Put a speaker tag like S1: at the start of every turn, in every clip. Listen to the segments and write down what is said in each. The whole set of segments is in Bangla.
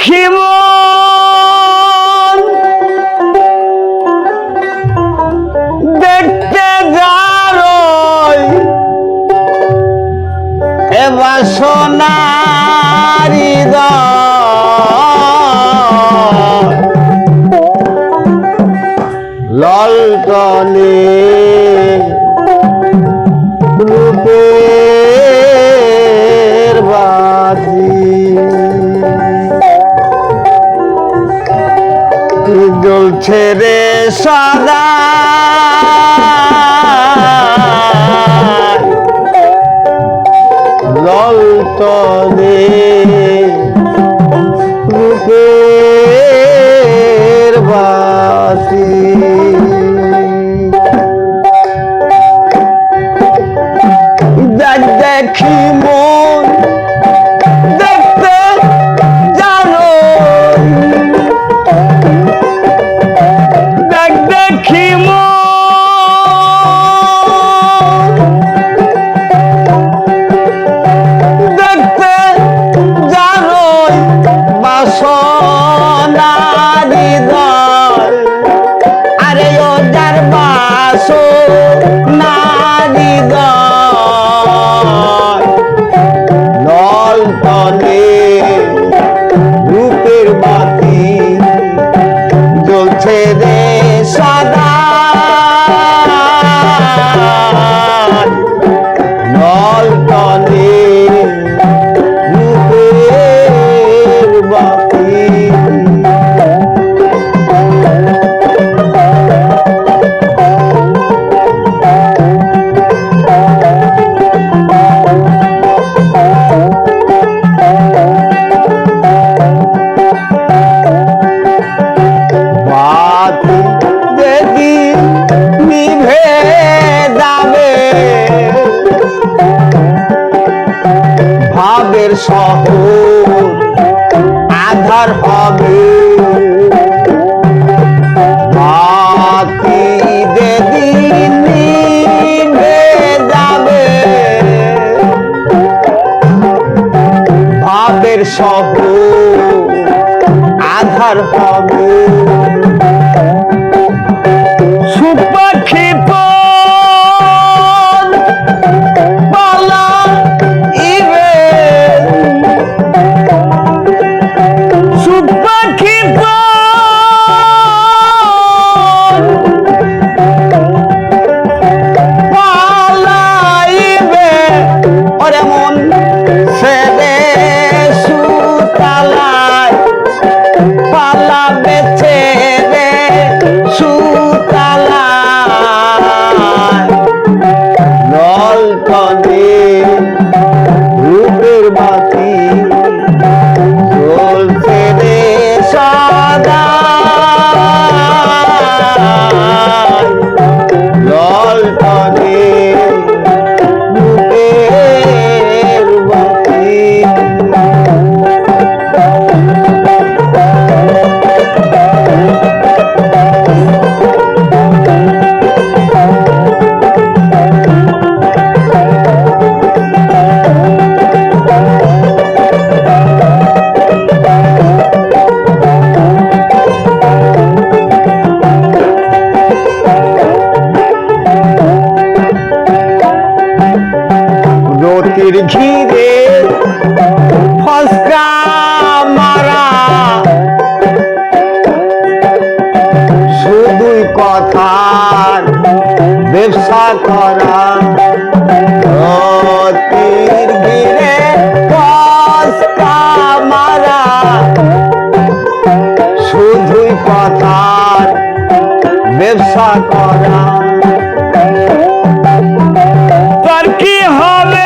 S1: দেখি মন দেখতে যারই এ বাসনারি ললটনে রূপের বাতি জ্বলছে রে সদা ললটনে রূপের বাতি দেখি মন দেখতে জানো দেখি মন দেখতে জানো বাসনারি দল আরে ও যার বাসনারি দল ললটনে রূপের বাতি জ্বলছে রে সদা ললটনে রূপের বাতি ভাবের শহর আধার হবে বাতি যেদিন নিভে যাবে ভাবের শহর আধার হবে সুপাখি রূপের বাতি জ্বলছে রে সদা ললটনে রূপের বাতি রতির ঘিরে ফসকা মারা শুধুই কথার ব্যবসা করা রতির ঘিরে ফসকা মারা শুধুই কথার ব্যবসা করা তোর কি হবে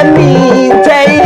S1: নিচেই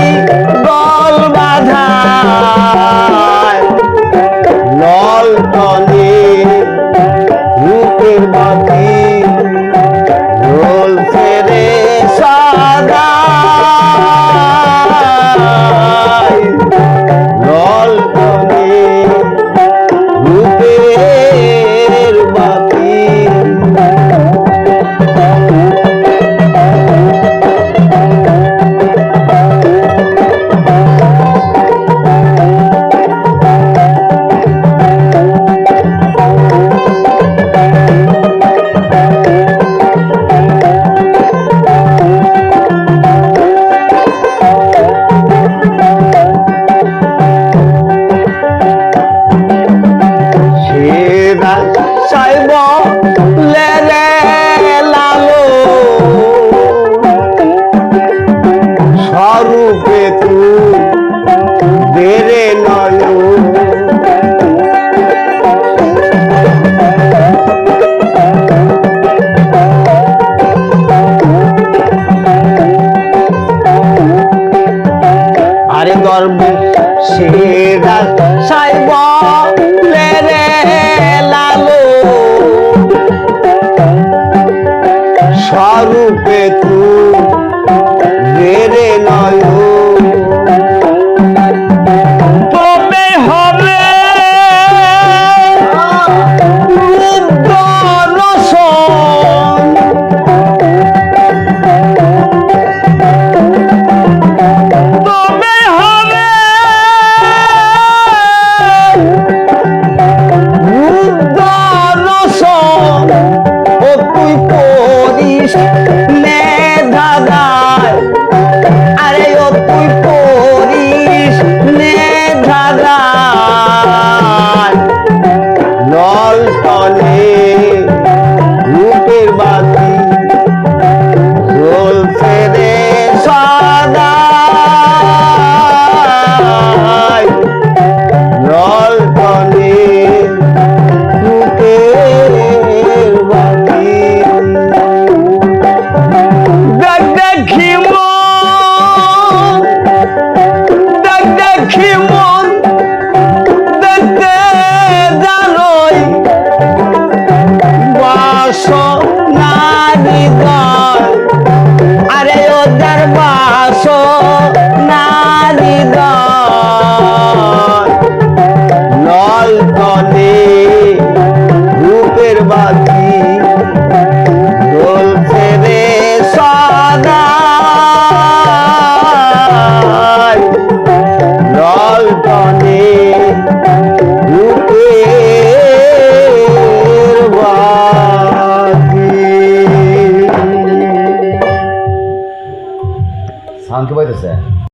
S1: রূপে তুই বেড়ে নয় তবে হবে দর্শন তবে হবে দর্শন ও তুই পড়িস মেধাদার আরে ও তুই পড়িস মেধাদার নল তলে রূপের বাতি জ্বলছে রে সদা নল তলে রূপের বাতি দেখ দেখি মন দেখ দেখি মন দেখতে জানোই বাসনা হৃদয় আরে ওদের বাসনা হৃদয় নল তলে রূপের বাতি জ্বলছে রে সদা নল তলে রূপের বাতি
S2: শান্ত পাইতেছে